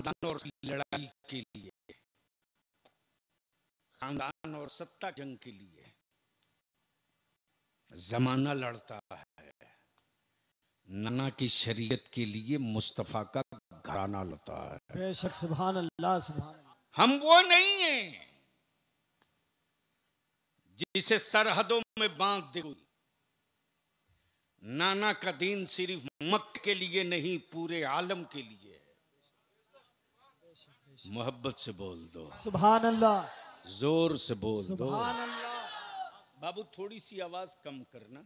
खानदान और लड़ाई के लिए, खानदान और सत्ता जंग के लिए जमाना लड़ता है। नाना की शरीयत के लिए मुस्तफा का घराना लड़ता है। बेशक, सुभान अल्लाह, सुभान अल्लाह। हम वो नहीं हैं जिसे सरहदों में बांध दे कोई। नाना का दीन सिर्फ मक्के के लिए नहीं, पूरे आलम के लिए है। मोहब्बत से बोल दो सुभान अल्लाह, जोर से बोल दो सुभान अल्लाह। बाबू थोड़ी सी आवाज कम करना।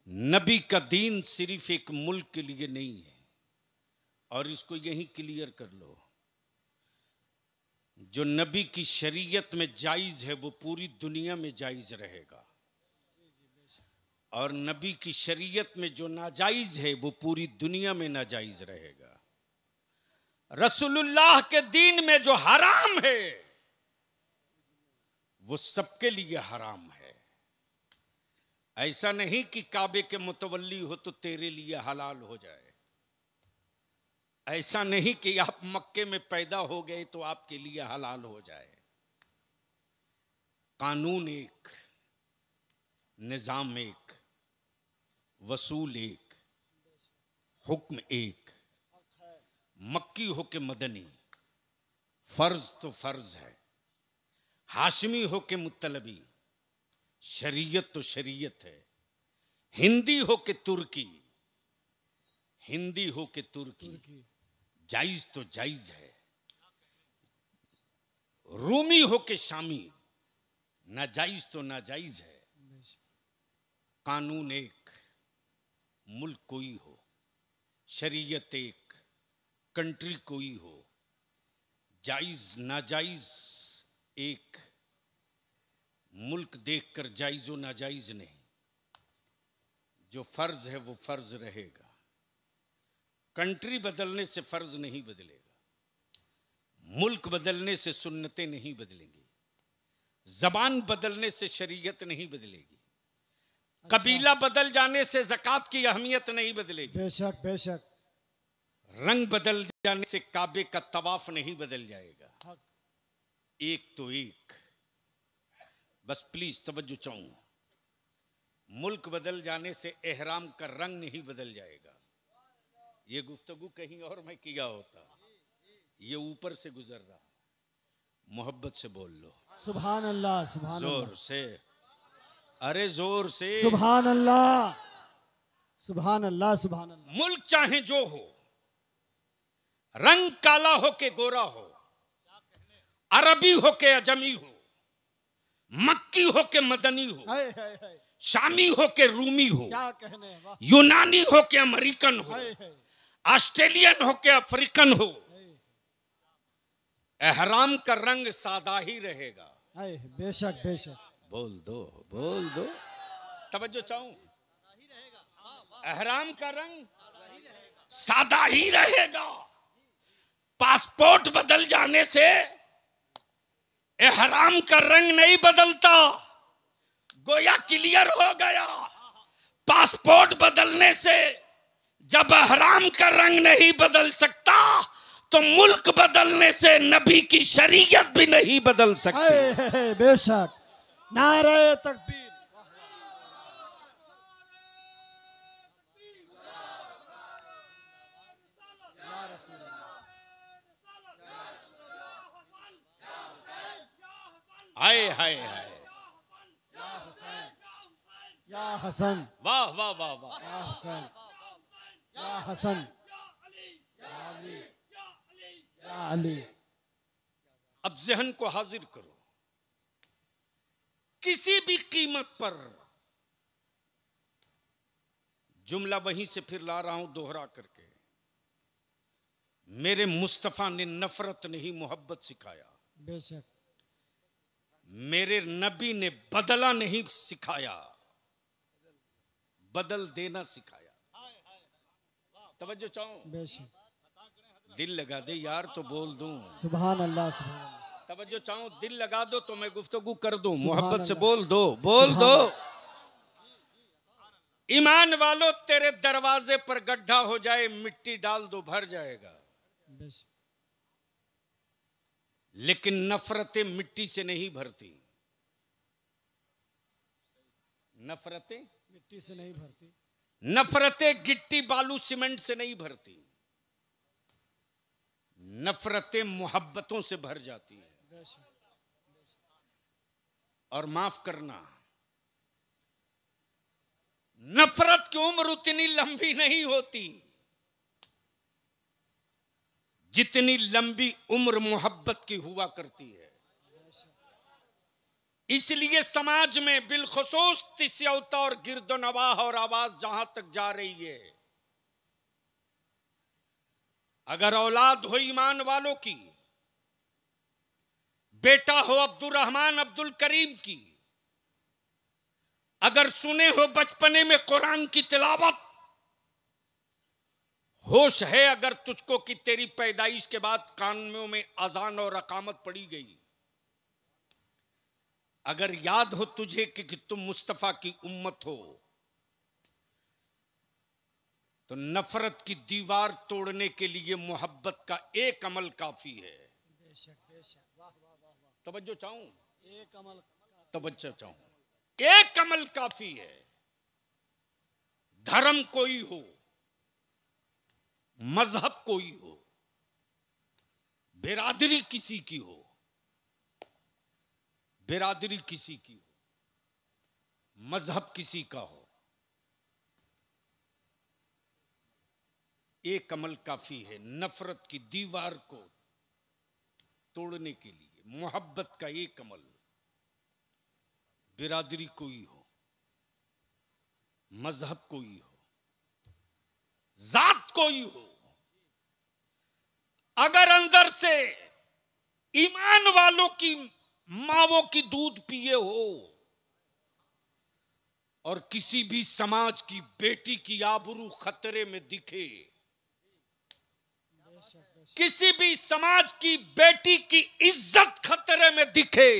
नबी का दीन सिर्फ एक मुल्क के लिए नहीं है, और इसको यही क्लियर कर लो। जो नबी की शरीयत में जायज है वो पूरी दुनिया में जायज रहेगा, और नबी की शरीयत में जो नाजायज है वो पूरी दुनिया में नाजायज रहेगा। रसूलुल्लाह के दीन में जो हराम है वो सबके लिए हराम है। ऐसा नहीं कि काबे के मुतवल्ली हो तो तेरे लिए हलाल हो जाए। ऐसा नहीं कि आप मक्के में पैदा हो गए तो आपके लिए हलाल हो जाए। कानून एक, निजाम एक, वसूल एक, हुक्म एक। मक्की हो के मदनी, फर्ज तो फर्ज है। हाशमी हो के मुत्तलबी, शरीयत तो शरीयत है। हिंदी हो के तुर्की, हिंदी हो के तुर्की, जायज तो जायज है। रूमी हो के शामी, नाजायज तो नाजायज है। कानून एक, मुल्क कोई हो, शरीयत एक, कंट्री कोई हो, जायज नाजायज एक। मुल्क देखकर जायजो नाजायज नहीं, जो फर्ज है वो फर्ज रहेगा। कंट्री बदलने से फर्ज नहीं बदलेगा, मुल्क बदलने से सुन्नतें नहीं बदलेंगी, जबान बदलने से शरीयत नहीं बदलेगी, कबीला बदल जाने से ज़कात की अहमियत नहीं बदलेगी। बेशक, बेशक। रंग बदल जाने से काबे का तवाफ नहीं बदल जाएगा। एक तो एक। बस प्लीज तवज्जो चाहूंगा, मुल्क बदल जाने से एहराम का रंग नहीं बदल जाएगा। ये गुफ्तगू कहीं और मैं किया होता, ये ऊपर से गुजर रहा। मोहब्बत से बोल लो सुभान अल्लाह, सुभान जोर अल्लाह, से, अरे जोर से। सुभान अल्लाह, सुभान अल्लाह, सुभान अल्लाह। मुल्क चाहे जो हो, रंग काला हो के गोरा हो, अरबी हो के अजमी हो, मक्की हो के मदनी हो, हाय हाय हाय, शामी हो के रूमी हो, क्या कहने, वाह। यूनानी हो के अमेरिकन हो, हाय हाय, ऑस्ट्रेलियन हो के अफ्रीकन हो, एहराम का रंग सादा ही रहेगा। हाय, बेशक, बेशक। बोल दो, बोल दो, तवज्जो चाहूं। एहराम का रंग सादा ही रहेगा। पासपोर्ट बदल जाने से एहराम का रंग नहीं बदलता। गोया क्लियर हो गया, पासपोर्ट बदलने से जब एहराम का रंग नहीं बदल सकता तो मुल्क बदलने से नबी की शरीयत भी नहीं बदल सकती। हाय हाय, बेशक। नारे तकबीर। हाय हाय हाय, या हसन, वाह वाह वाह वाह, या हसन, या हसन, या अली, या अली। अब जहन को हाजिर करो। किसी भी कीमत पर, जुमला वहीं से फिर ला रहा हूं दोहरा करके, मेरे मुस्तफा ने नफरत नहीं मोहब्बत सिखाया। बेशक। मेरे नबी ने बदला नहीं सिखाया, बदल देना सिखाया। तवज्जो चाहो, बेशक। दिल लगा दे यार तो बोल दूं। सुभान अल्लाह, सुभान अल्लाह। तवज्जो चाहो, दिल लगा दो तो मैं गुफ्तगू कर दूं। सुभान मोहब्बत से अल्लाह। बोल दो, बोल सुभान दो। ईमान वालों, तेरे दरवाजे पर गड्ढा हो जाए, मिट्टी डाल दो, भर जाएगा। बेशक लेकिन नफरतें मिट्टी से नहीं भरती, नफरतें मिट्टी से नहीं भरती, नफरतें गिट्टी बालू सीमेंट से नहीं भरती, नफरतें मोहब्बतों से भर जाती है। बेशक और माफ करना, नफरत की उम्र उतनी लंबी नहीं होती जितनी लंबी उम्र मोहब्बत की हुआ करती है। इसलिए समाज में बिलखुसूस तिस्यौता और गिरदोनवाह और आवाज जहां तक जा रही है, अगर औलाद हो ईमान वालों की, बेटा हो अब्दुल रहमान अब्दुल करीम की, अगर सुने हो बचपने में कुरान की तिलावत, होश है अगर तुझको कि तेरी पैदाइश के बाद कानों में अजान और अकामत पड़ी गई, अगर याद हो तुझे कि तुम मुस्तफा की उम्मत हो, तो नफरत की दीवार तोड़ने के लिए मोहब्बत का एक अमल काफी है। बेशक बेशक, वाह वाह वाह वाह, तवज्जो चाहूं, एक अमल, तवज्जो चाहूं, एक अमल काफी है। धर्म कोई हो, मजहब कोई हो, बिरादरी किसी की हो, बिरादरी किसी की हो, मजहब किसी का हो, एक अमल काफी है नफरत की दीवार को तोड़ने के लिए। मोहब्बत का एक अमल, बिरादरी कोई हो, मजहब कोई हो, जात कोई हो, अगर अंदर से ईमान वालों की मावों की दूध पिए हो और किसी भी समाज की बेटी की आबरू खतरे में दिखे, किसी भी समाज की बेटी की इज्जत खतरे में दिखे,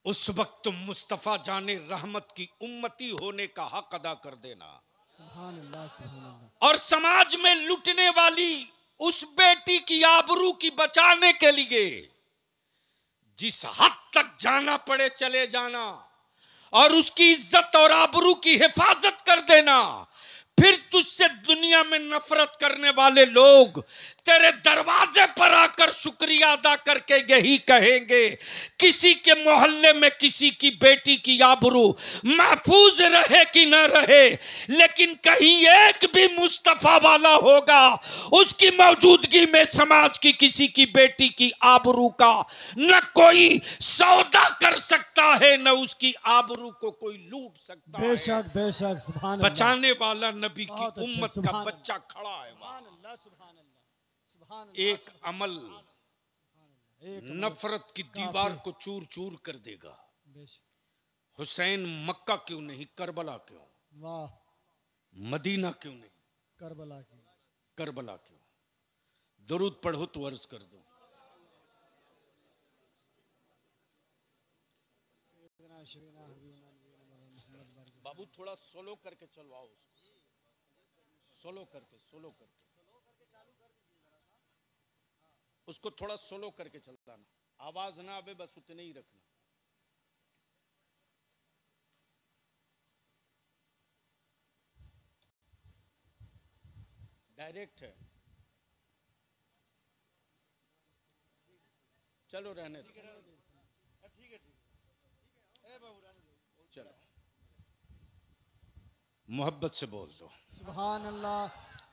उस वक्त मुस्तफा जाने रहमत की उम्मती होने का हक अदा कर देना। सुभान अल्लाह, सुभान अल्लाह। और समाज में लुटने वाली उस बेटी की आबरू की बचाने के लिए जिस हद तक जाना पड़े चले जाना और उसकी इज्जत और आबरू की हिफाजत कर देना। फिर तुझसे दुनिया में नफरत करने वाले लोग तेरे दरवाजे पर आकर शुक्रिया अदा करके यही कहेंगे, किसी के मोहल्ले में किसी की बेटी की आबरू महफूज रहे कि न रहे, लेकिन कहीं एक भी मुस्तफा वाला होगा, उसकी मौजूदगी में समाज की किसी की बेटी की आबरू का न कोई सौदा कर सकता है, न उसकी आबरू को कोई लूट सकता है। बेशक बेशक, सुभान अल्लाह। बचाने वाला नबी की बहुत अच्छा, उम्मत का सुभान बच्चा खड़ा है वहां। सुभान अल्लाह, सुभान अल्लाह, सुभान अल्लाह। एक अमल एक अमल नफरत की दीवार को चूर चूर कर देगा। बेशक, हुसैन मक्का क्यों नहीं, करबला क्यों, वाह, मदीना क्यों नहीं, करबला की। करबला क्यों? दरूद पढ़ो तो अर्ज कर दो। बाबू थोड़ा सोलो करके चलवाओ उसको, सोलो करके उसको थोड़ा सोलो करके चलाना, आवाज ना आवे बस उतने ही रखना। डायरेक्ट है, चलो रहने दो। चलो मोहब्बत से बोल दो सुभान अल्लाह।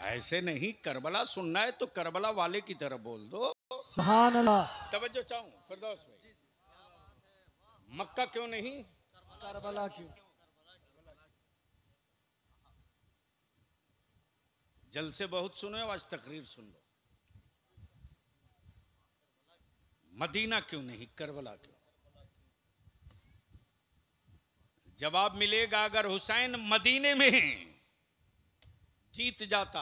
ऐसे नहीं, करबला सुनना है तो करबला वाले की तरह बोल दो। सुभान अल्लाह। तवज्जो चाहूं फिरदौस भाई, मक्का क्यों नहीं, करबला क्यों? जलसे बहुत सुने, आज तकरीर सुन लो। मदीना क्यों नहीं, करबला क्यों? जवाब मिलेगा अगर हुसैन मदीने में जीत जाता,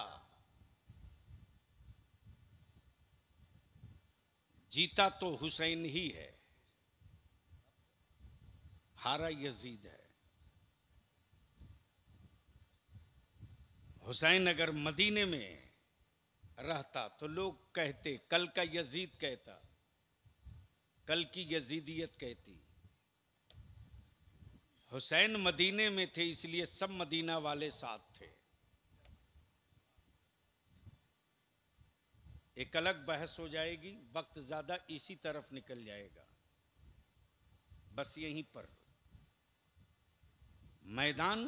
जीता तो हुसैन ही है, हारा यजीद है। हुसैन अगर मदीने में रहता तो लोग कहते, कल का यजीद कहता, कल की यजीदियत कहती, हुसैन मदीने में थे इसलिए सब मदीना वाले साथ थे। एक अलग बहस हो जाएगी, वक्त ज्यादा इसी तरफ निकल जाएगा। बस यहीं पर मैदान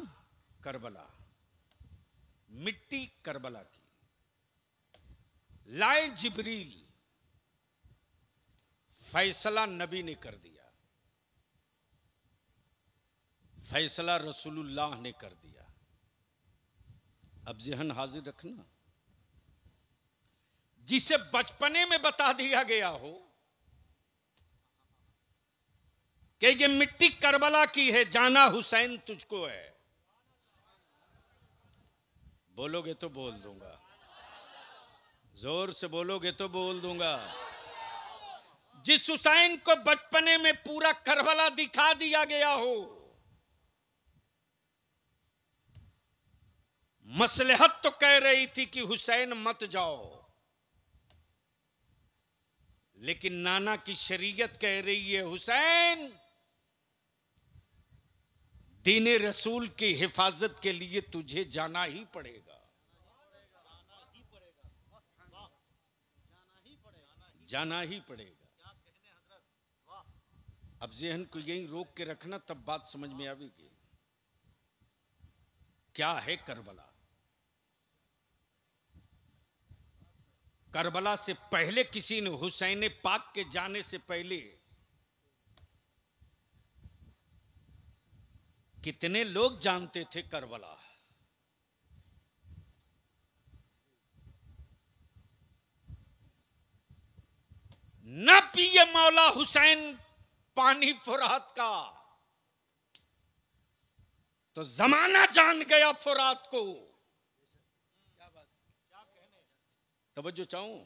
करबला, मिट्टी करबला की लाए जिब्रील, फैसला नबी ने कर दिया, फैसला रसूलुल्लाह ने कर दिया। अब ज़हन हाजिर रखना, जिसे बचपने में बता दिया गया हो कि ये मिट्टी करबला की है, जाना हुसैन तुझको है, बोलोगे तो बोल दूंगा, जोर से बोलोगे तो बोल दूंगा। जिस हुसैन को बचपने में पूरा करबला दिखा दिया गया हो, मसलहत तो कह रही थी कि हुसैन मत जाओ, लेकिन नाना की शरीयत कह रही है हुसैन दीने रसूल की हिफाजत के लिए तुझे जाना ही पड़ेगा, जाना ही पड़ेगा। अब ज़हन को यहीं रोक के रखना, तब बात समझ में आएगी। क्या है करबला? करबला से पहले किसी ने, हुसैन पाक के जाने से पहले कितने लोग जानते थे करबला? न पिए मौला हुसैन पानी फुरात का तो जमाना जान गया फुरात को। तवज्जो चाहूं,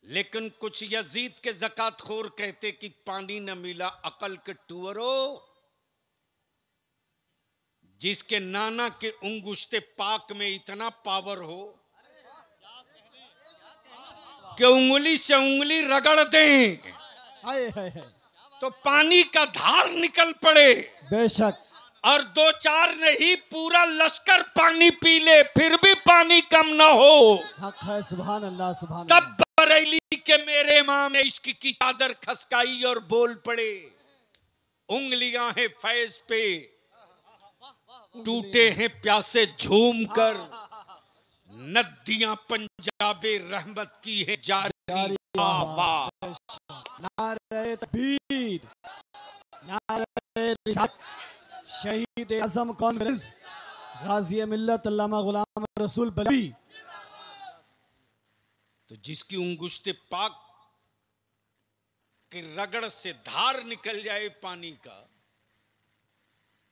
लेकिन कुछ यजीद के ज़कात खोर कहते कि पानी न मिला अकल के टूअरो, जिसके नाना के उंगुश्ते पाक में इतना पावर हो कि उंगली से उंगली रगड़ दें तो पानी का धार निकल पड़े। बेशक। और दो चार नहीं, पूरा लश्कर पानी पी ले फिर भी पानी कम ना हो। हक है, सुभान अल्लाह, सुभान तब अल्लाह। बरेली के मेरे इमाम ने इश्क की चादर खसकाई और बोल पड़े, उंगलियां हैं फैज पे, टूटे हैं प्यासे झूम कर, नदियां पंजाबे रहमत की है जारी। नारे तकबीर, नारे रिसालत, शहीद आजम कॉन्फ्रेंस, गाजी मिल्लत अल्लामा गुलाम रसूल बलवी। तो जिसकी उंगुश्ते पाक के रगड़ से धार निकल जाए पानी का,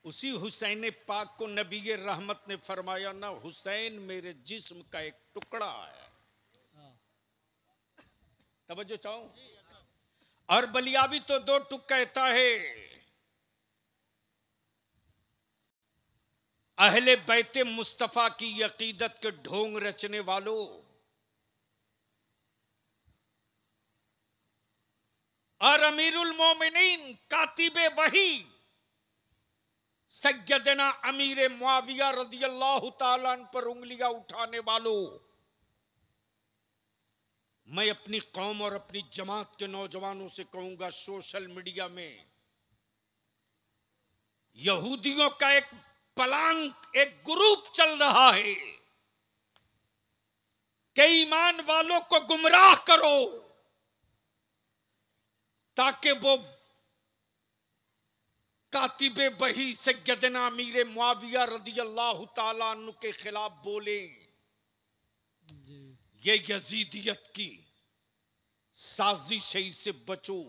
उसी हुसैन पाक को नबी रहमत ने फरमाया, ना हुसैन मेरे जिस्म का एक टुकड़ा है। तवज्जो चाहो। और बलियाबी तो दो टुक कहता है, अहले बैते मुस्तफा की अकीदत के ढोंग रचने वालों, और अमीरुल मोमिनीन कातिबे वही सैयदना अमीर मुआविया रदियल्लाहु ताला अन्हु पर उंगलियां उठाने वालों, मैं अपनी कौम और अपनी जमात के नौजवानों से कहूंगा, सोशल मीडिया में यहूदियों का एक प्लान, एक ग्रुप चल रहा है कि ईमान वालों को गुमराह करो ताकि वो कातिबे वही सैयदना अमीर मुआविया रदियल्लाहु ताला अन्हु के खिलाफ बोले। ये यजीदियत की साजिश है, इससे बचो।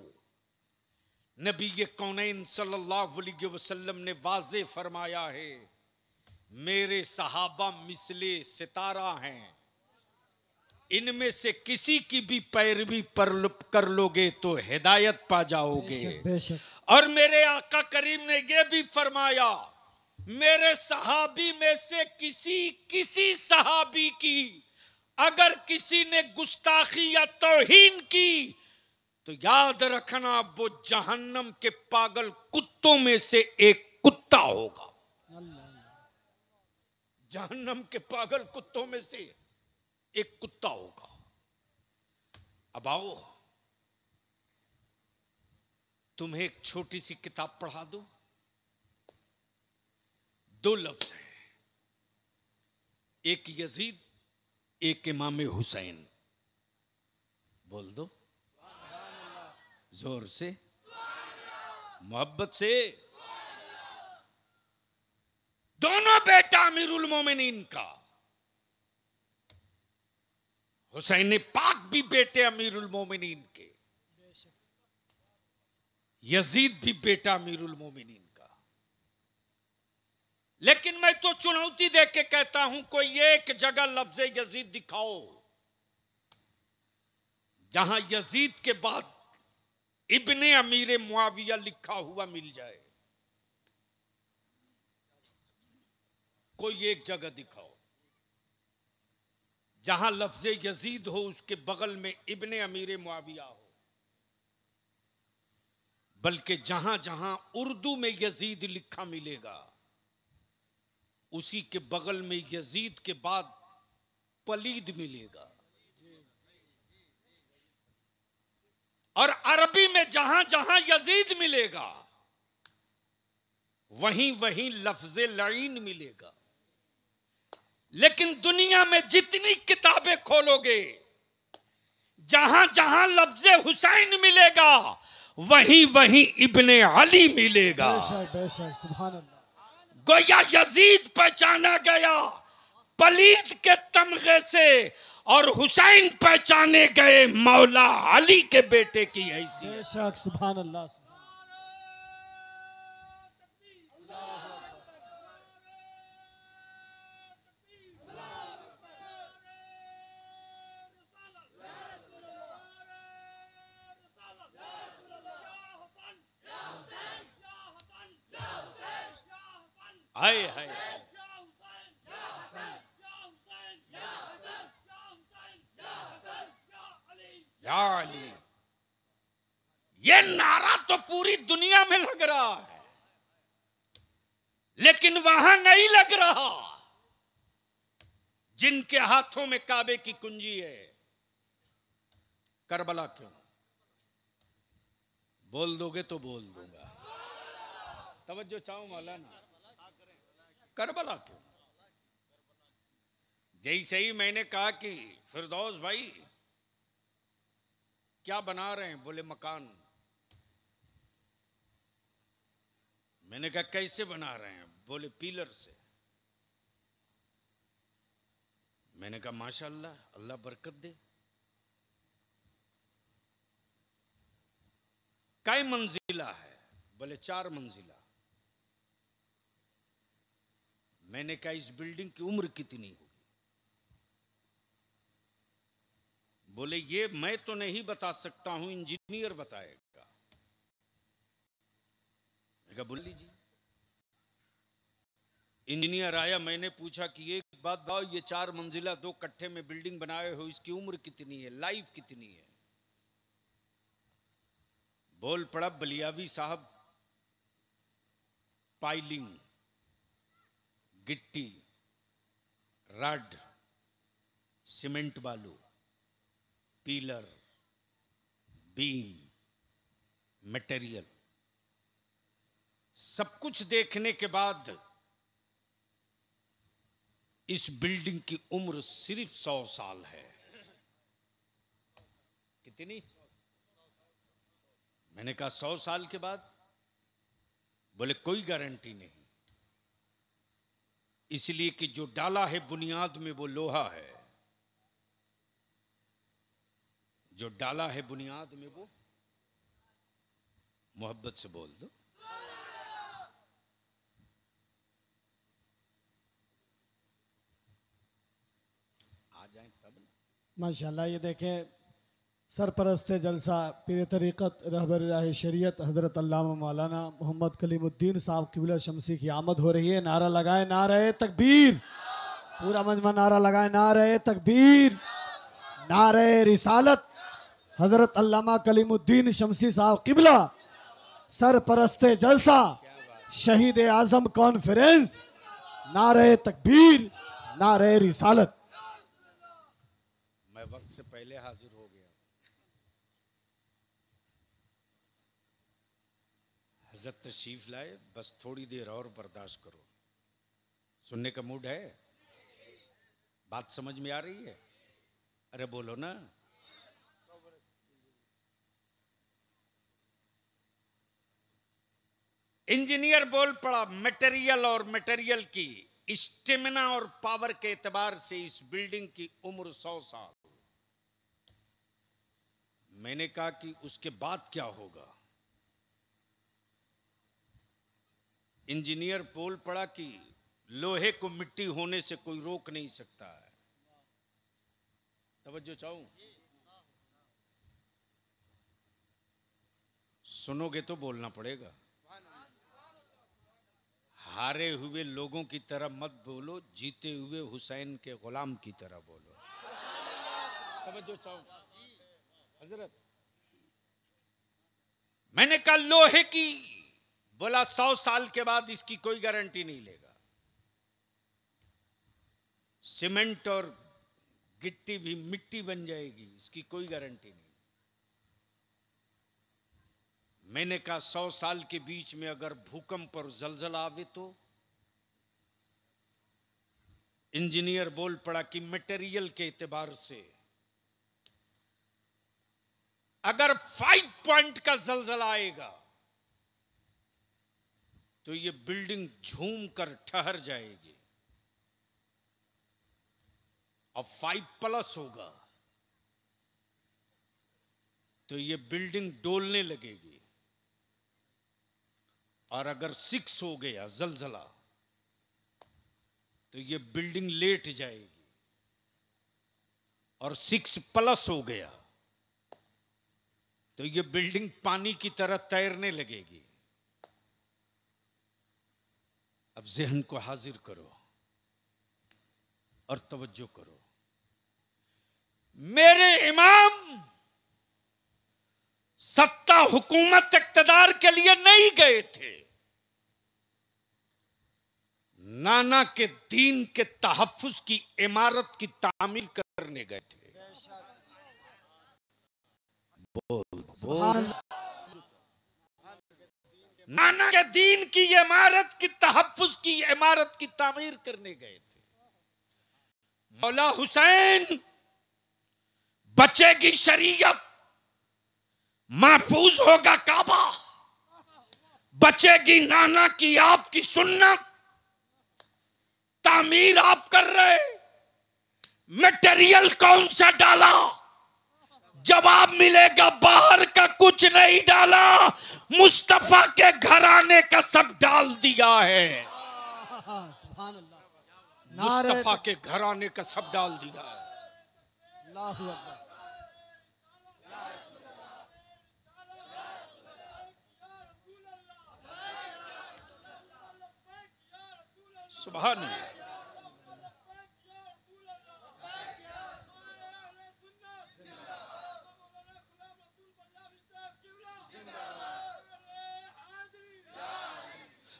नबी कौनैन सल्लल्लाहु अलैहि वसल्लम ने वाज़े फरमाया है, मेरे सहाबा मिसले सितारा हैं, इनमें से किसी की भी पैरवी कर लोगे तो हिदायत पा जाओगे। बेशक, बेशक। और मेरे आका करीम ने यह भी फरमाया, मेरे सहाबी में से किसी सहाबी की अगर किसी ने गुस्ताखी या तौहीन की तो याद रखना वो जहन्नम के पागल कुत्तों में से एक कुत्ता होगा। जहन्नम के पागल कुत्तों में से एक कुत्ता होगा। अब आओ तुम्हें एक छोटी सी किताब पढ़ा दो। 2 लफ्ज है, एक यजीद एक इमाम हुसैन। बोल दो जोर से, मोहब्बत से। दोनों बेटा अमीरुल मोमिनीन का। हुसैन पाक भी बेटे अमीरुल मोमिनीन के, यजीद भी बेटा अमीरुल मोमिनीन का। लेकिन मैं तो चुनौती दे के कहता हूं कोई एक जगह लफ्ज यजीद दिखाओ जहां यजीद के बाद इब्ने अमीर मुआविया लिखा हुआ मिल जाए। कोई एक जगह दिखाओ जहां लफ्ज यजीद हो उसके बगल में इब्ने अमीर मुआविया हो। बल्कि जहां जहां उर्दू में यजीद लिखा मिलेगा उसी के बगल में यजीद के बाद पलीद मिलेगा। और अरबी में जहां जहां यजीद मिलेगा वहीं वहीं लफ्ज लईन मिलेगा। लेकिन दुनिया में जितनी किताबें खोलोगे जहां जहां लफ्ज हुसैन मिलेगा वहीं वहीं इब्ने अली मिलेगा। बेशक बेशक, सुभान अल्लाह। गोया यजीद पहचाना गया पलीद के तमगे से और हुसैन पहचाने गए मौला अली के बेटे की हैसियत। बेशक, सुभान अल्लाह। हाय हाय, या अली, ये नारा तो पूरी दुनिया में लग रहा है लेकिन वहां नहीं लग रहा जिनके हाथों में काबे की कुंजी है। करबला क्यों? बोल दोगे तो बोल दूंगा। तवज्जो चाहो मौलाना। करबला क्यों? जैसे ही मैंने कहा कि फिरदौस भाई क्या बना रहे हैं, बोले मकान। मैंने कहा कैसे बना रहे हैं, बोले पिलर से। मैंने कहा माशाअल्लाह, अल्लाह बरकत दे। कै मंजिला है? बोले 4 मंजिला। मैंने कहा इस बिल्डिंग की उम्र कितनी होगी? बोले ये मैं तो नहीं बता सकता हूं, इंजीनियर बताएगा। मैं कहा बोल लीजिए। इंजीनियर आया, मैंने पूछा कि एक बात बताओ, ये 4 मंजिला 2 कट्ठे में बिल्डिंग बनाए हो, इसकी उम्र कितनी है, लाइफ कितनी है? बोल पड़ा बलियावी साहब, पाइलिंग, गिट्टी, रड, सीमेंट बालू, पिलर, बीम, मटेरियल, सब कुछ देखने के बाद इस बिल्डिंग की उम्र सिर्फ 100 साल है। कितनी? मैंने कहा 100 साल के बाद? बोले कोई गारंटी नहीं, इसलिए कि जो डाला है बुनियाद में वो लोहा है, जो डाला है बुनियाद में वो। मोहब्बत से बोल दो। आ जाए तब ना। माशाल्लाह, ये देखें सरपरस्ते जलसा पीर तरीक़त रहबर राह शरीयत हज़रत अल्लामा मौलाना मोहम्मद कलीमुद्दीन साहब किबला शमसी की आमद हो रही है। नारा लगाए नारे तकबीर, पूरा मजमा नारा लगाए नारे तकबीर, नारे रिसालत। हज़रत अल्लामा कलीमुद्दीन शमसी साहब किबला सरपरस्ते जलसा शहीद आज़म कॉन्फ्रेंस, नारे तकबीर, नारे रिसालत। मैं वक्त से पहले हाजिर हो गया। हजरत तशरीफ लाए, बस थोड़ी देर और बर्दाश्त करो। सुनने का मूड है? बात समझ में आ रही है? अरे बोलो ना। इंजीनियर बोल पड़ा, मटेरियल और मटेरियल की स्टेमिना और पावर के एतबार से इस बिल्डिंग की उम्र 100 साल। मैंने कहा कि उसके बाद क्या होगा? इंजीनियर बोल पड़ा कि लोहे को मिट्टी होने से कोई रोक नहीं सकता है। तवज्जो चाहूं? सुनोगे तो बोलना पड़ेगा। हारे हुए लोगों की तरह मत बोलो, जीते हुए हुसैन के गुलाम की तरह बोलो। तवज्जो चाहूं हजरत? मैंने कहा लोहे की, बोला 100 साल के बाद इसकी कोई गारंटी नहीं लेगा। सीमेंट और गिट्टी भी मिट्टी बन जाएगी, इसकी कोई गारंटी नहीं। मैंने कहा 100 साल के बीच में अगर भूकंप और जलजला आवे तो? इंजीनियर बोल पड़ा कि मटेरियल के एतबार से अगर 5 पॉइंट का जलजला आएगा तो ये बिल्डिंग झूम कर ठहर जाएगी, और 5+ होगा तो ये बिल्डिंग डोलने लगेगी, और अगर 6 हो गया जलजला तो ये बिल्डिंग लेट जाएगी, और 6+ हो गया तो ये बिल्डिंग पानी की तरह तैरने लगेगी। अब ज़हन को हाजिर करो और तवज्जो करो। मेरे इमाम सत्ता हुकूमत इक़्तिदार के लिए नहीं गए थे, नाना के दीन के तहफ्फुज़ की इमारत की तामीर करने गए थे। नाना के दीन की इमारत की तहफ्फुज़ की इमारत की तामीर करने गए थे। मौला हुसैन, बचेगी शरीयत, महफूज होगा काबा, बचेगी नाना की आपकी सुन्नत, तामीर आप कर रहे, मटेरियल कौन सा डाला? जवाब मिलेगा बाहर का कुछ नहीं डाला, मुस्तफा के घराने का सब डाल दिया है। मुस्तफा के घराने का सब डाल दिया है। सुभान अल्लाह।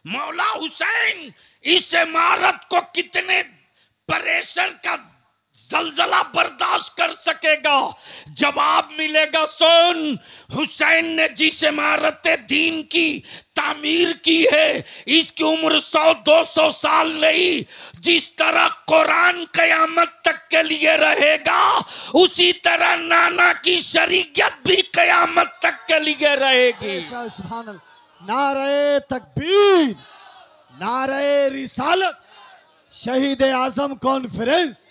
मौला हुसैन इस इमारत को कितने प्रेशर का जलजला बर्दाश्त कर सकेगा? जवाब मिलेगा सुन, हुसैन ने जिस इमारत दीन की तामीर की है इसकी उम्र 100-200 साल नहीं। जिस तरह कुरान क़यामत तक के लिए रहेगा उसी तरह नाना की शरीयत भी क़यामत तक के लिए रहेगी। नारे तकबीर, नारे रिसालत, शहीद आज़म कॉन्फ्रेंस।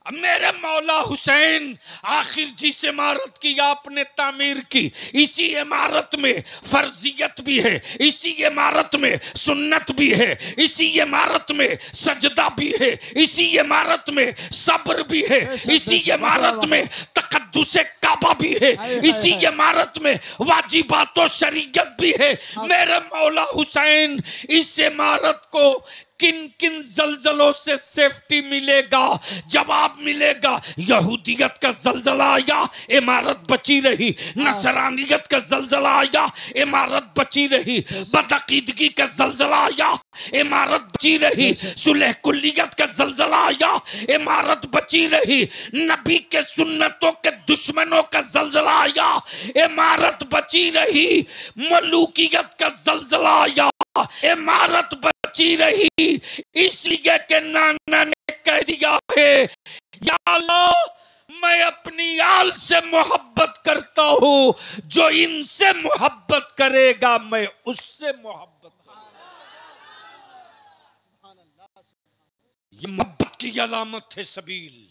मेरे मौला हुसैन, आखिर जिस इमारत की आपने तामीर की, इसी इमारत में फर्जियत भी है, इसी इमारत में सुन्नत भी है, इसी इमारत में सजदा भी है, इसी इमारत में सब्र भी है, इसी इमारत में तकद्दुसे काबा भी है, इसी इमारत में वाजिबात शरीयत भी है। मेरे मौला हुसैन, इस इमारत को किन किन जलजलों से सेफ्टी मिलेगा? जवाब मिलेगा, यहूदियत का जलजला आया, इमारत बची रही। नसरानियत का जलजला आया, इमारत बची रही। बदअकीदगी का जलजला आया, इमारत बची रही। सुलह कुल्लियत का जलजला आया, इमारत बची रही। नबी के सुन्नतों के दुश्मनों का जलजला आया, इमारत बची रही। मलूकियत का जलजला आया, इमारत बची रही। इसलिए के नाना ने कह दिया है, या अल्लाह, मैं अपनी आल से मोहब्बत करता हूं, जो इनसे मोहब्बत करेगा मैं उससे मोहब्बत करूंगा। ये मोहब्बत की अलामत है सबील,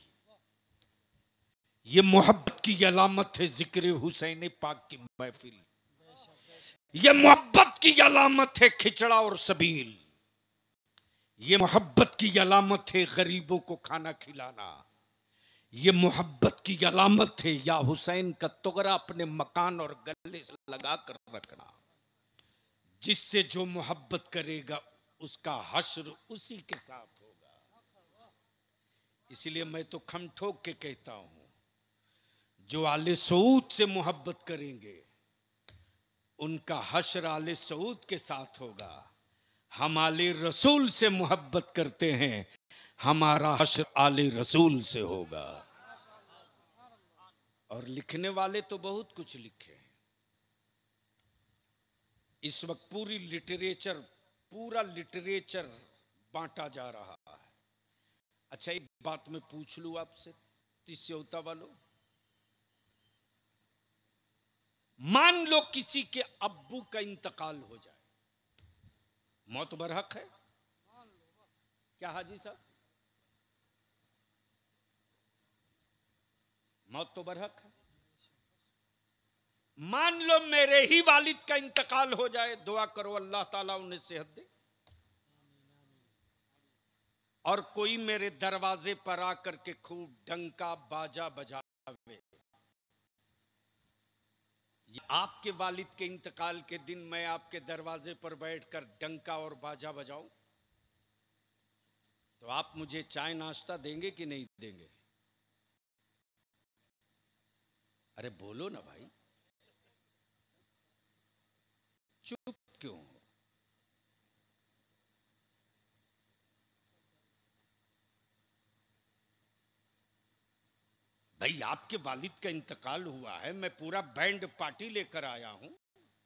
ये मोहब्बत की अलामत है जिक्र हुसैन पाक की महफिल, ये मोहब्बत की अलामत है खिचड़ा और सबील, ये मोहब्बत की अलामत है गरीबों को खाना खिलाना, ये मोहब्बत की अलामत है या हुसैन का तुगरा अपने मकान और गले से लगा कर रखना। जिससे जो मोहब्बत करेगा उसका हश्र उसी के साथ होगा। इसलिए मैं तो खम ठोक के कहता हूं, जो आले सऊद से मोहब्बत करेंगे उनका हश्र आले सऊद के साथ होगा। हम आले रसूल से मोहब्बत करते हैं, हमारा हश्र आले रसूल से होगा। और लिखने वाले तो बहुत कुछ लिखे हैं। इस वक्त पूरा लिटरेचर बांटा जा रहा है। अच्छा, एक बात मैं पूछ लूं आपसे, तिस्योता वालों, मान लो किसी के अब्बू का इंतकाल हो जाए, मौत बरहक है क्या हाजी साहब? मौत तो बरहक है। मान लो मेरे ही वालिद का इंतकाल हो जाए, दुआ करो अल्लाह ताला उन्हें सेहत दे, और कोई मेरे दरवाजे पर आकर के खूब डंका बाजा बजावे। आपके वालिद के इंतकाल के दिन मैं आपके दरवाजे पर बैठकर डंका और बाजा बजाऊं, तो आप मुझे चाय नाश्ता देंगे कि नहीं देंगे? अरे बोलो ना भाई, चुप क्यों हो? भाई, आपके वालिद का इंतकाल हुआ है, मैं पूरा बैंड पार्टी लेकर आया हूं,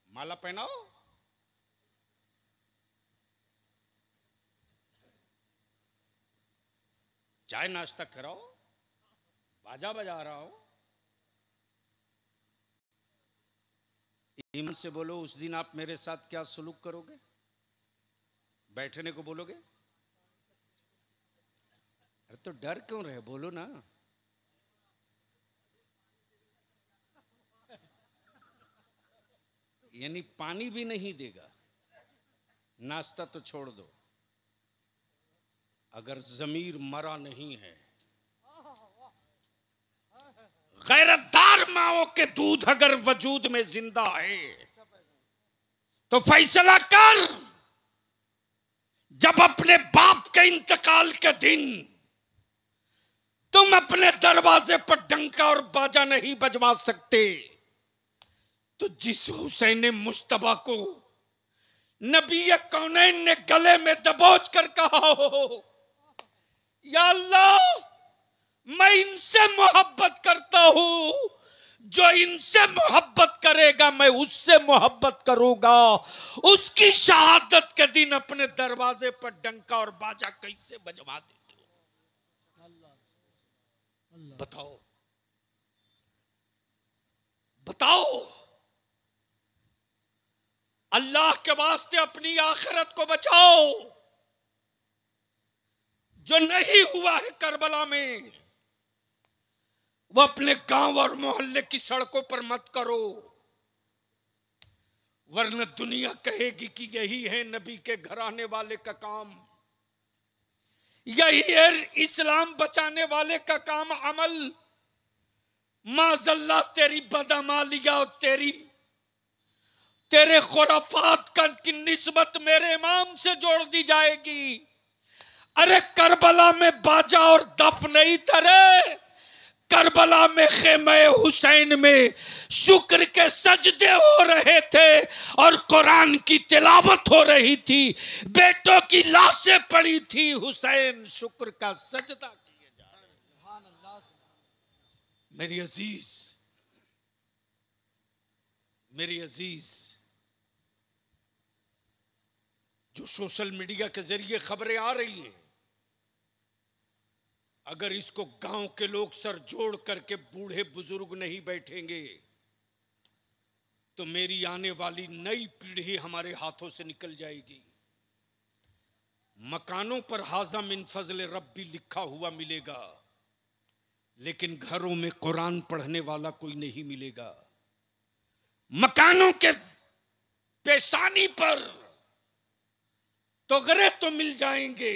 माला पहनाओ। चाय नाश्ता कराओ, बाजा बजा रहा हूं। ईमान से बोलो, उस दिन आप मेरे साथ क्या सलूक करोगे? बैठने को बोलोगे? अरे तो डर क्यों रहे, बोलो ना। यानी पानी भी नहीं देगा, नाश्ता तो छोड़ दो। अगर जमीर मरा नहीं है, गैरतदार माओ के दूध अगर वजूद में जिंदा है, तो फैसला कर। जब अपने बाप के इंतकाल के दिन तुम अपने दरवाजे पर डंका और बाजा नहीं बजवा सकते, तो जिस हुसैन मुश्तबा को नबी कौनैन ने गले में दबोच कर कहा हो, या अल्लाह, मैं इनसे मोहब्बत करता हूं, जो इनसे मोहब्बत करेगा मैं उससे मोहब्बत करूंगा, उसकी शहादत के दिन अपने दरवाजे पर डंका और बाजा कैसे बजवा देते हो? बताओ बताओ। अल्लाह के वास्ते अपनी आखिरत को बचाओ। जो नहीं हुआ है करबला में, वो अपने गांव और मोहल्ले की सड़कों पर मत करो, वरना दुनिया कहेगी कि यही है नबी के घर आने वाले का काम, यही है इस्लाम बचाने वाले का काम अमल। माज़ल्ला तेरी बदअमालिया और तेरे खुराफात का की निस्बत मेरे इमाम से जोड़ दी जाएगी। अरे करबला में बाजा और दफ नहीं तरे, करबला में खेमे हुसैन में शुक्र के सजदे हो रहे थे और कुरान की तिलावत हो रही थी। बेटों की लाशें पड़ी थी, हुसैन शुक्र का सजदा किए जा रहे। मेरी अजीज, जो सोशल मीडिया के जरिए खबरें आ रही हैं, अगर इसको गांव के लोग सर जोड़ करके बूढ़े बुजुर्ग नहीं बैठेंगे तो मेरी आने वाली नई पीढ़ी हमारे हाथों से निकल जाएगी। मकानों पर हाज़ा मिन फज़ल रब्बी लिखा हुआ मिलेगा, लेकिन घरों में कुरान पढ़ने वाला कोई नहीं मिलेगा। मकानों के पेशानी पर तोगरे तो मिल जाएंगे,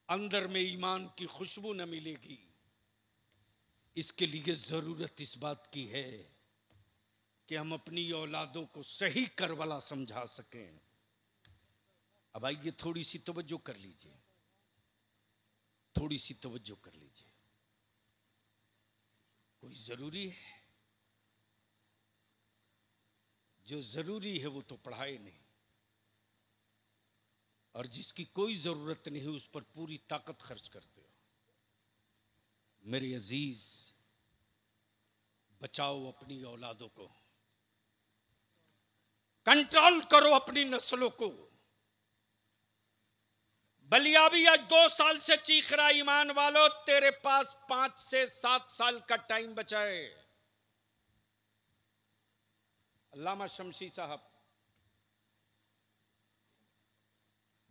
अंदर में ईमान की खुशबू न मिलेगी। इसके लिए जरूरत इस बात की है कि हम अपनी औलादों को सही करबला समझा सकें। अब आइए थोड़ी सी तवज्जो कर लीजिए, थोड़ी सी तवज्जो कर लीजिए। कोई जरूरी है? जो जरूरी है वो तो पढ़ाए नहीं, और जिसकी कोई जरूरत नहीं उस पर पूरी ताकत खर्च करते हो। मेरे अजीज, बचाओ अपनी औलादों को, कंट्रोल करो अपनी नस्लों को। बलियाबी आज 2 साल से चीख रहा, ईमान वालों तेरे पास 5 से 7 साल का टाइम बचा है। अल्लामा शमशी साहब,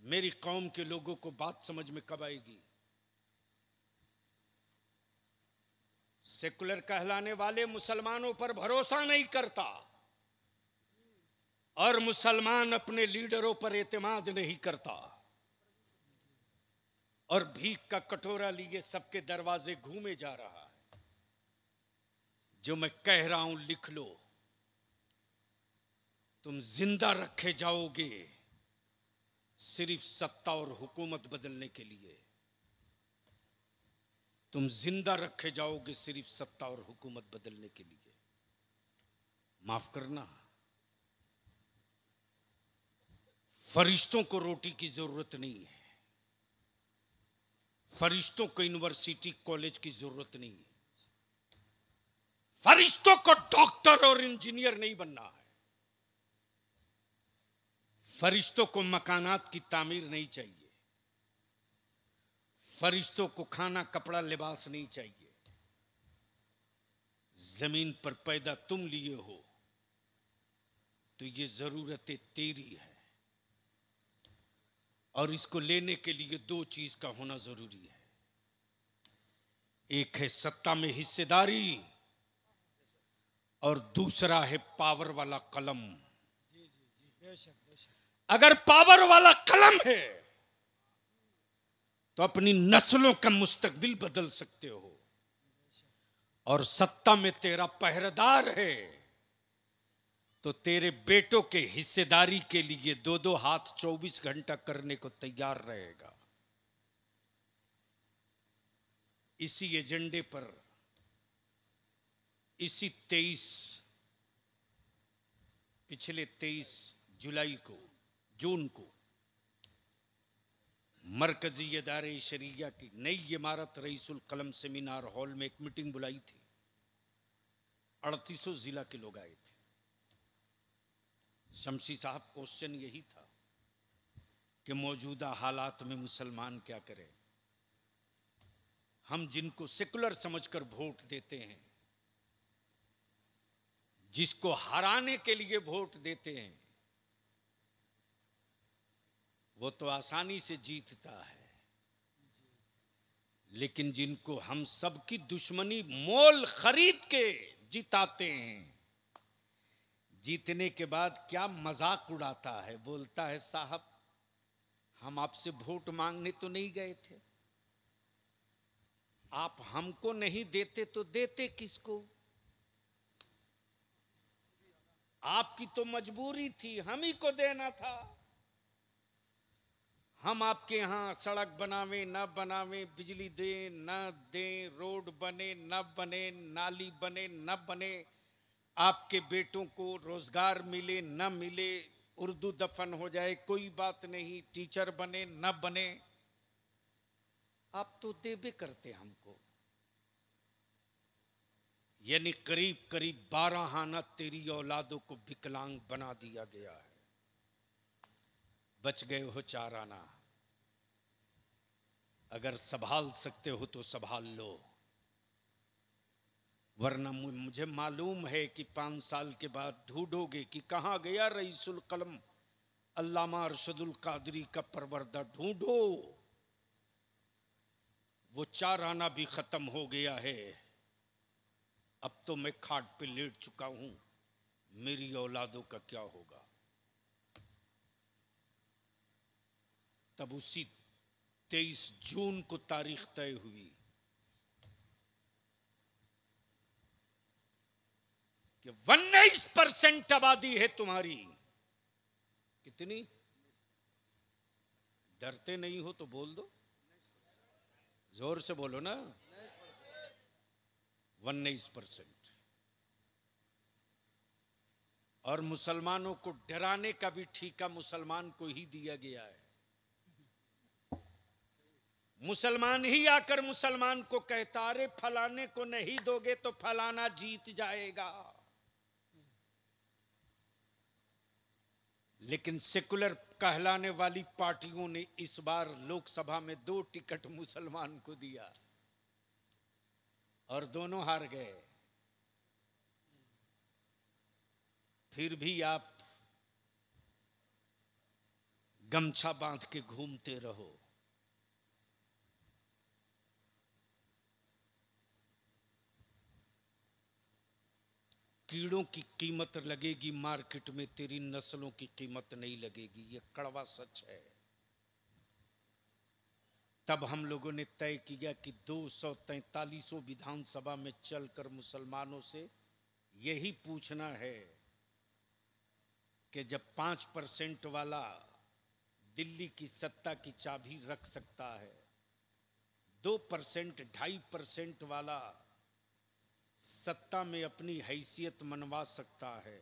मेरी कौम के लोगों को बात समझ में कब आएगी? सेकुलर कहलाने वाले मुसलमानों पर भरोसा नहीं करता और मुसलमान अपने लीडरों पर एतमाद नहीं करता, और भीख का कटोरा लिए सबके दरवाजे घूमे जा रहा है। जो मैं कह रहा हूं लिख लो, तुम जिंदा रखे जाओगे सिर्फ सत्ता और हुकूमत बदलने के लिए। तुम जिंदा रखे जाओगे सिर्फ सत्ता और हुकूमत बदलने के लिए। माफ करना, फरिश्तों को रोटी की जरूरत नहीं है, फरिश्तों को यूनिवर्सिटी कॉलेज की जरूरत नहीं है, फरिश्तों को डॉक्टर और इंजीनियर नहीं बनना है, फरिश्तों को मकानात की तामीर नहीं चाहिए, फरिश्तों को खाना कपड़ा लिबास नहीं चाहिए। जमीन पर पैदा तुम लिए हो तो ये जरूरतें तेरी है, और इसको लेने के लिए 2 चीज का होना जरूरी है। एक है सत्ता में हिस्सेदारी और दूसरा है पावर वाला कलम। अगर पावर वाला कलम है तो अपनी नस्लों का मुस्तकबिल बदल सकते हो, और सत्ता में तेरा पहरेदार है तो तेरे बेटों के हिस्सेदारी के लिए 2-2 हाथ 24 घंटा करने को तैयार रहेगा। इसी एजेंडे पर इसी पिछले 23 जून को मरकजी इदारे शरिया की नई इमारत रईसुल कलम सेमिनार हॉल में एक मीटिंग बुलाई थी। 3800 जिला के लोग आए थे। शमशी साहब, क्वेश्चन यही था कि मौजूदा हालात में मुसलमान क्या करें। हम जिनको सेकुलर समझकर वोट देते हैं, जिसको हराने के लिए वोट देते हैं, वो तो आसानी से जीतता है, लेकिन जिनको हम सबकी दुश्मनी मोल खरीद के जिताते हैं, जीतने के बाद क्या मजाक उड़ाता है, बोलता है साहब हम आपसे वोट मांगने तो नहीं गए थे, आप हमको नहीं देते तो देते किसको, आपकी तो मजबूरी थी, हम ही को देना था। हम आपके यहाँ सड़क बनावे न बनावे, बिजली दे न दे, रोड बने न बने, नाली बने न बने, आपके बेटों को रोजगार मिले न मिले, उर्दू दफन हो जाए कोई बात नहीं, टीचर बने न बने, आप तो देबे करते हमको। यानी करीब करीब 12 आना तेरी औलादों को विकलांग बना दिया गया है। बच गए हो 4 आना, अगर संभाल सकते हो तो संभाल लो, वरना मुझे मालूम है कि 5 साल के बाद ढूंढोगे कि कहां गया रईसुल कलम अल्लामा अरशदुल कादरी का परवरदा, ढूंढो। वो 4 आना भी खत्म हो गया है, अब तो मैं खाट पे लेट चुका हूं, मेरी औलादों का क्या होगा। तब उसी 23 जून को तारीख तय हुई कि 19% आबादी है तुम्हारी। कितनी? डरते नहीं हो तो बोल दो, जोर से बोलो ना। 19%। और मुसलमानों को डराने का भी ठीका मुसलमान को ही दिया गया है। मुसलमान ही आकर मुसलमान को कहता, अरे फलाने को नहीं दोगे तो फलाना जीत जाएगा। लेकिन सेकुलर कहलाने वाली पार्टियों ने इस बार लोकसभा में 2 टिकट मुसलमान को दिया और दोनों हार गए। फिर भी आप गमछा बांध के घूमते रहो। कीड़ों की कीमत लगेगी मार्केट में, तेरी नस्लों की कीमत नहीं लगेगी, ये कड़वा सच है। तब हम लोगों ने तय किया कि 243 विधानसभा में चलकर मुसलमानों से यही पूछना है कि जब 5% वाला दिल्ली की सत्ता की चाबी रख सकता है, 2% 2.5% वाला सत्ता में अपनी हैसियत मनवा सकता है,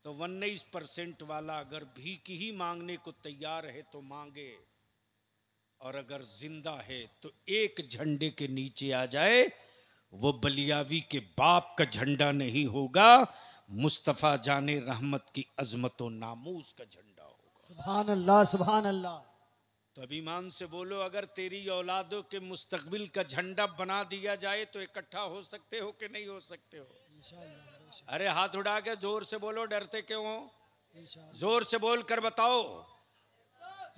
तो 19% वाला अगर भीख ही मांगने को तैयार है तो मांगे, और अगर जिंदा है तो एक झंडे के नीचे आ जाए। वो बलियावी के बाप का झंडा नहीं होगा, मुस्तफा जाने रहमत की अजमत व नामूस का झंडा होगा। सुभान अल्लाह, सुभान अल्लाह। तो अभिमान से बोलो, अगर तेरी औलादों के मुस्तकबिल का झंडा बना दिया जाए तो इकट्ठा हो सकते हो कि नहीं हो सकते हो? अरे हाथ उठा के जोर से बोलो, डरते क्यों हो? जोर से बोल कर बताओ,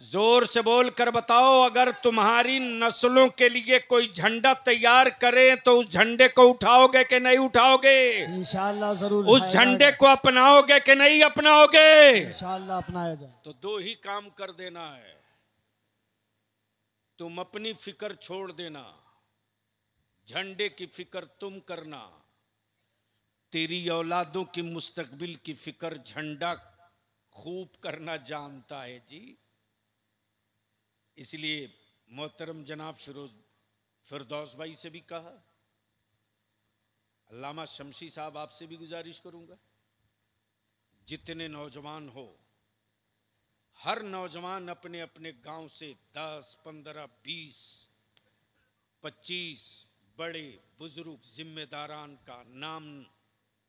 जोर से बोल कर बताओ। अगर तुम्हारी नस्लों के लिए कोई झंडा तैयार करे तो उस झंडे को उठाओगे कि नहीं उठाओगे? इंशाअल्लाह जरूर। उस झंडे को अपनाओगे कि नहीं अपनाओगे? इंशाअल्लाह अपनाया जाए। तो 2 ही काम कर देना है, तुम अपनी फिक्र छोड़ देना, झंडे की फिक्र तुम करना। तेरी औलादों की मुस्तकबिल की फिक्र झंडा खूब करना जानता है जी। इसलिए मोहतरम जनाब फिरदौस भाई से भी कहा, अल्लामा शमशी साहब आपसे भी गुजारिश करूंगा, जितने नौजवान हो, हर नौजवान अपने अपने गांव से 10, 15, 20, 25 बड़े बुजुर्ग जिम्मेदारान का नाम,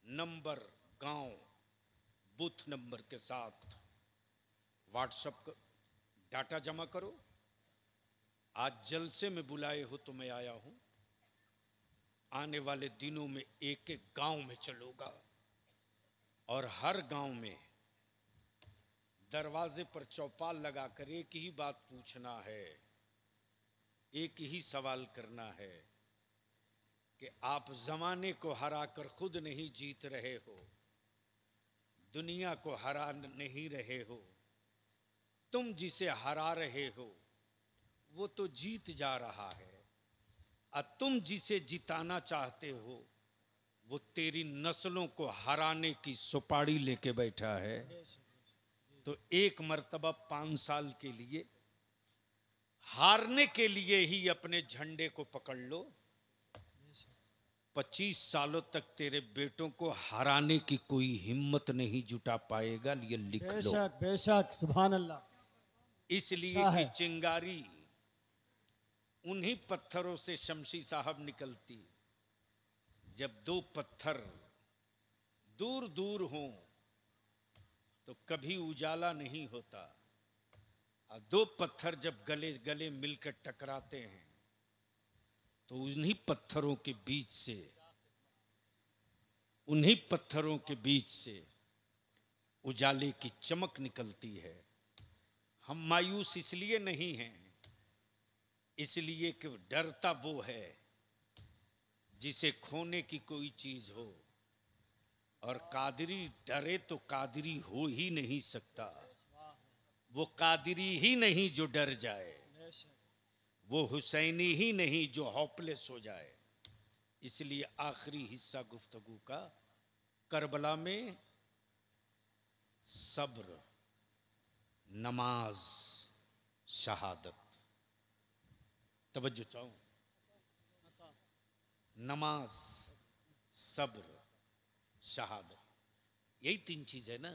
नंबर, गांव, बूथ नंबर के साथ व्हाट्सएप डाटा जमा करो। आज जलसे में बुलाए हो तो मैं आया हूं, आने वाले दिनों में एक एक गांव में चलूंगा और हर गांव में दरवाजे पर चौपाल लगाकर एक ही बात पूछना है, एक ही सवाल करना है कि आप जमाने को हरा कर खुद नहीं जीत रहे हो, दुनिया को हरा नहीं रहे हो। तुम जिसे हरा रहे हो वो तो जीत जा रहा है, और तुम जिसे जिताना चाहते हो वो तेरी नस्लों को हराने की सुपारी लेके बैठा है। तो एक मर्तबा 5 साल के लिए हारने के लिए ही अपने झंडे को पकड़ लो। 25 सालों तक तेरे बेटों को हराने की कोई हिम्मत नहीं जुटा पाएगा, ये लिख लो। बेशक बेशक, सुभान अल्लाह। इसलिए अच्छा कि है। चिंगारी उन्हीं पत्थरों से शमशी साहब निकलती। जब 2 पत्थर दूर दूर हों तो कभी उजाला नहीं होता, और 2 पत्थर जब गले गले मिलकर टकराते हैं तो उन्हीं पत्थरों के बीच से उजाले की चमक निकलती है। हम मायूस इसलिए नहीं हैं, इसलिए कि डरता वो है जिसे खोने की कोई चीज हो, और कादरी डरे तो कादरी हो ही नहीं सकता। वो कादरी ही नहीं जो डर जाए, वो हुसैनी ही नहीं जो हॉपलेस हो जाए। इसलिए आखिरी हिस्सा गुफ्तगू का करबला में सब्र, नमाज, शहादत। तवज्जो चाहूं, नमाज, सब्र, शहादत, यही 3 चीज है ना।